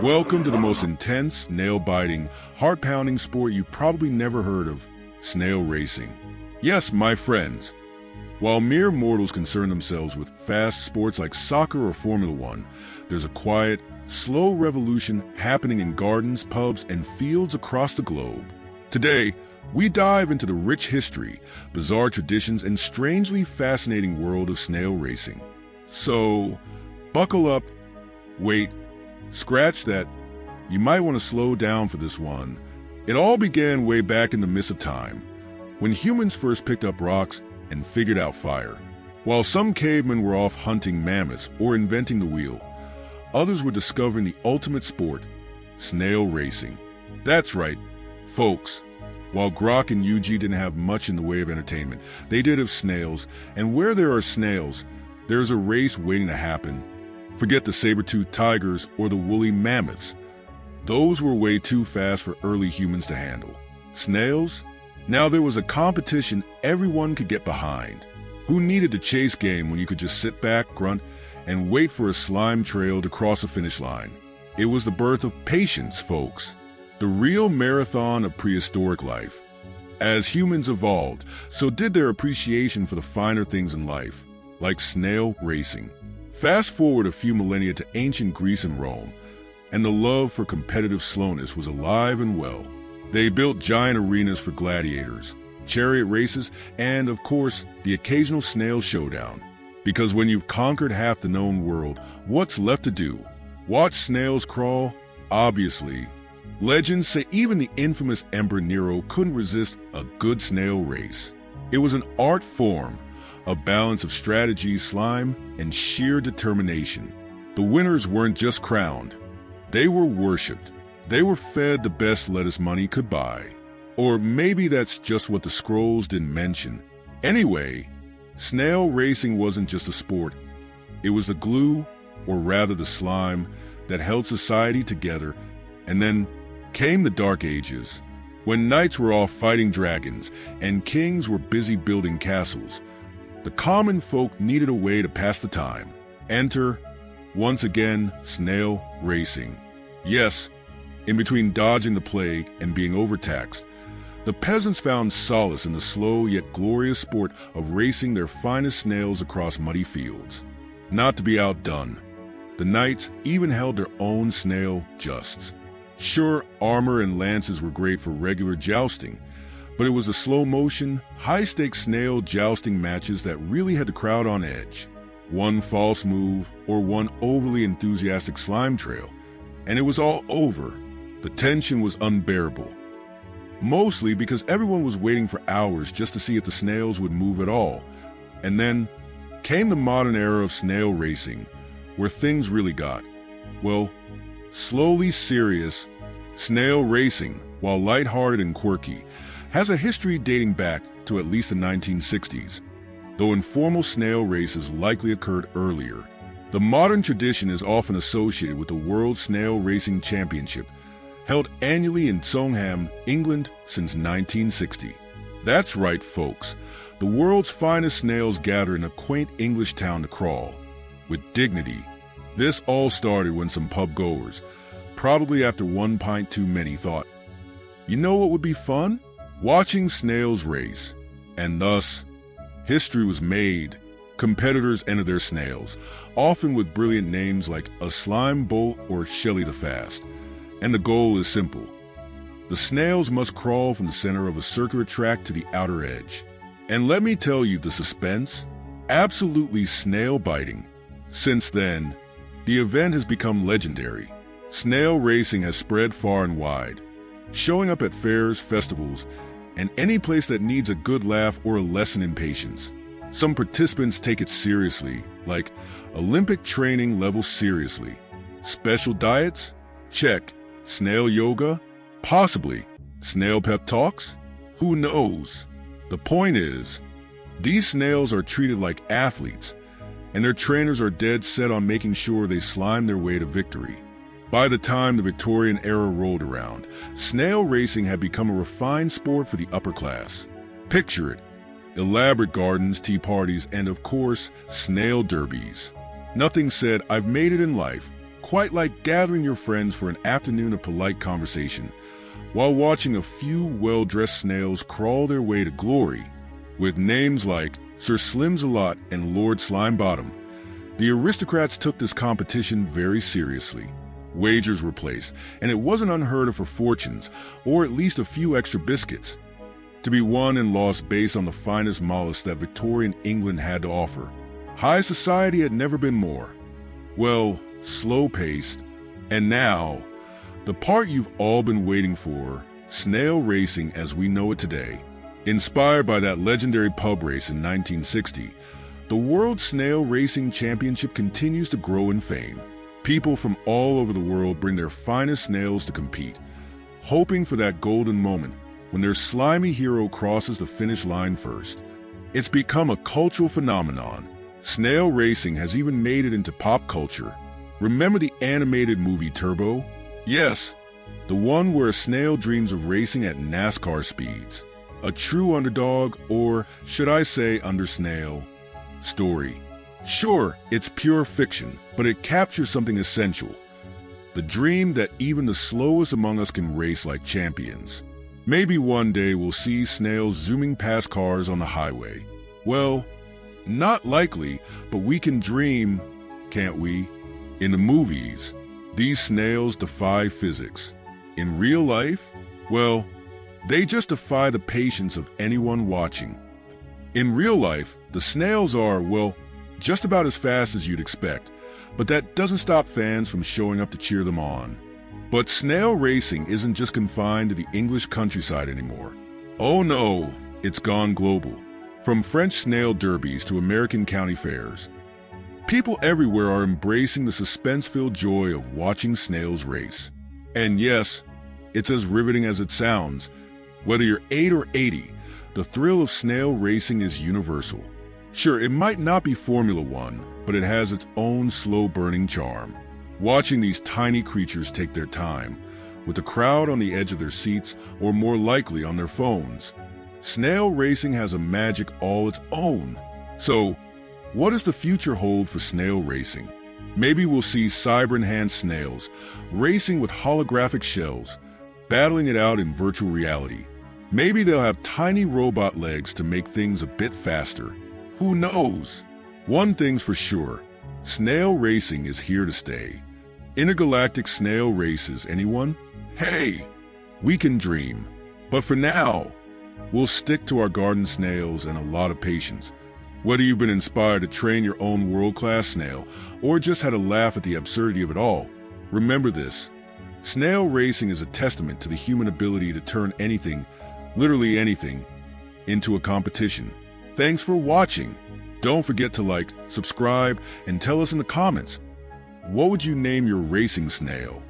Welcome to the most intense, nail-biting, heart-pounding sport you've probably never heard of, snail racing. Yes, my friends, while mere mortals concern themselves with fast sports like soccer or Formula One, there's a quiet, slow revolution happening in gardens, pubs, and fields across the globe. Today, we dive into the rich history, bizarre traditions, and strangely fascinating world of snail racing. So, buckle up, wait, scratch that. You might want to slow down for this one. It all began way back in the mist of time, when humans first picked up rocks and figured out fire. While some cavemen were off hunting mammoths or inventing the wheel, others were discovering the ultimate sport, snail racing. That's right, folks. While Grok and Yuji didn't have much in the way of entertainment, they did have snails, and where there are snails, there's a race waiting to happen. Forget the saber-toothed tigers or the woolly mammoths. Those were way too fast for early humans to handle. Snails? Now there was a competition everyone could get behind. Who needed the chase game when you could just sit back, grunt, and wait for a slime trail to cross a finish line? It was the birth of patience, folks. The real marathon of prehistoric life. As humans evolved, so did their appreciation for the finer things in life, like snail racing. Fast forward a few millennia to ancient Greece and Rome, and the love for competitive slowness was alive and well. They built giant arenas for gladiators, chariot races, and, of course, the occasional snail showdown. Because when you've conquered half the known world, what's left to do? Watch snails crawl? Obviously. Legends say even the infamous Emperor Nero couldn't resist a good snail race. It was an art form, a balance of strategy, slime, and sheer determination. The winners weren't just crowned. They were worshipped. They were fed the best lettuce money could buy. Or maybe that's just what the scrolls didn't mention. Anyway, snail racing wasn't just a sport. It was the glue, or rather the slime, that held society together. And then came the Dark Ages, when knights were off fighting dragons and kings were busy building castles. The common folk needed a way to pass the time. Enter, once again, snail racing. Yes, in between dodging the plague and being overtaxed, the peasants found solace in the slow yet glorious sport of racing their finest snails across muddy fields. Not to be outdone, the knights even held their own snail justs. Sure, armor and lances were great for regular jousting, but it was the slow-motion, high-stakes snail jousting matches that really had the crowd on edge. One false move or one overly enthusiastic slime trail, and it was all over. The tension was unbearable. Mostly because everyone was waiting for hours just to see if the snails would move at all. And then came the modern era of snail racing, where things really got, well, slowly serious. Snail racing, while lighthearted and quirky, has a history dating back to at least the 1960s, though informal snail races likely occurred earlier. The modern tradition is often associated with the World Snail Racing Championship, held annually in Congham, England since 1960. That's right, folks. The world's finest snails gather in a quaint English town to crawl. With dignity. This all started when some pub goers, probably after 1 pint too many, thought, you know what would be fun? Watching snails race. And thus, history was made. Competitors entered their snails, often with brilliant names like a slime bolt or Shelley the Fast. And the goal is simple. The snails must crawl from the center of a circular track to the outer edge. And let me tell you, the suspense, absolutely snail-biting. Since then, the event has become legendary. Snail racing has spread far and wide, showing up at fairs, festivals, and any place that needs a good laugh or a lesson in patience. Some participants take it seriously, like Olympic training level seriously. Special diets? Check. Snail yoga? Possibly. Snail pep talks? Who knows? The point is, these snails are treated like athletes, and their trainers are dead set on making sure they slime their way to victory. By the time the Victorian era rolled around, snail racing had become a refined sport for the upper class. Picture it, elaborate gardens, tea parties, and of course, snail derbies. Nothing said, I've made it in life, quite like gathering your friends for an afternoon of polite conversation, while watching a few well-dressed snails crawl their way to glory. With names like Sir Slimsalot and Lord Slimebottom, the aristocrats took this competition very seriously. Wagers were placed, and it wasn't unheard of for fortunes, or at least a few extra biscuits, to be won and lost based on the finest mollusks that Victorian England had to offer. High society had never been more, well, slow-paced. And now, the part you've all been waiting for, snail racing as we know it today. Inspired by that legendary pub race in 1960, the World Snail Racing Championship continues to grow in fame. People from all over the world bring their finest snails to compete, hoping for that golden moment when their slimy hero crosses the finish line first. It's become a cultural phenomenon. Snail racing has even made it into pop culture. Remember the animated movie Turbo? Yes, the one where a snail dreams of racing at NASCAR speeds. A true underdog, or should I say undersnail, story. Sure, it's pure fiction, but it captures something essential. The dream that even the slowest among us can race like champions. Maybe one day we'll see snails zooming past cars on the highway. Well, not likely, but we can dream, can't we? In the movies, these snails defy physics. In real life, well, they just defy the patience of anyone watching. In real life, the snails are, well, just about as fast as you'd expect, but that doesn't stop fans from showing up to cheer them on. But snail racing isn't just confined to the English countryside anymore. Oh no, it's gone global. From French snail derbies to American county fairs, people everywhere are embracing the suspense-filled joy of watching snails race. And yes, it's as riveting as it sounds. Whether you're 8 or 80, the thrill of snail racing is universal. Sure, it might not be Formula One, but it has its own slow-burning charm. Watching these tiny creatures take their time, with the crowd on the edge of their seats or more likely on their phones. Snail racing has a magic all its own. So, what does the future hold for snail racing? Maybe we'll see cyber-enhanced snails racing with holographic shells, battling it out in virtual reality. Maybe they'll have tiny robot legs to make things a bit faster. Who knows? One thing's for sure, snail racing is here to stay. Intergalactic snail races, anyone? Hey, we can dream. But for now, we'll stick to our garden snails and a lot of patience. Whether you've been inspired to train your own world-class snail or just had a laugh at the absurdity of it all, remember this. Snail racing is a testament to the human ability to turn anything, literally anything, into a competition. Thanks for watching. Don't forget to like, subscribe, and tell us in the comments, what would you name your racing snail?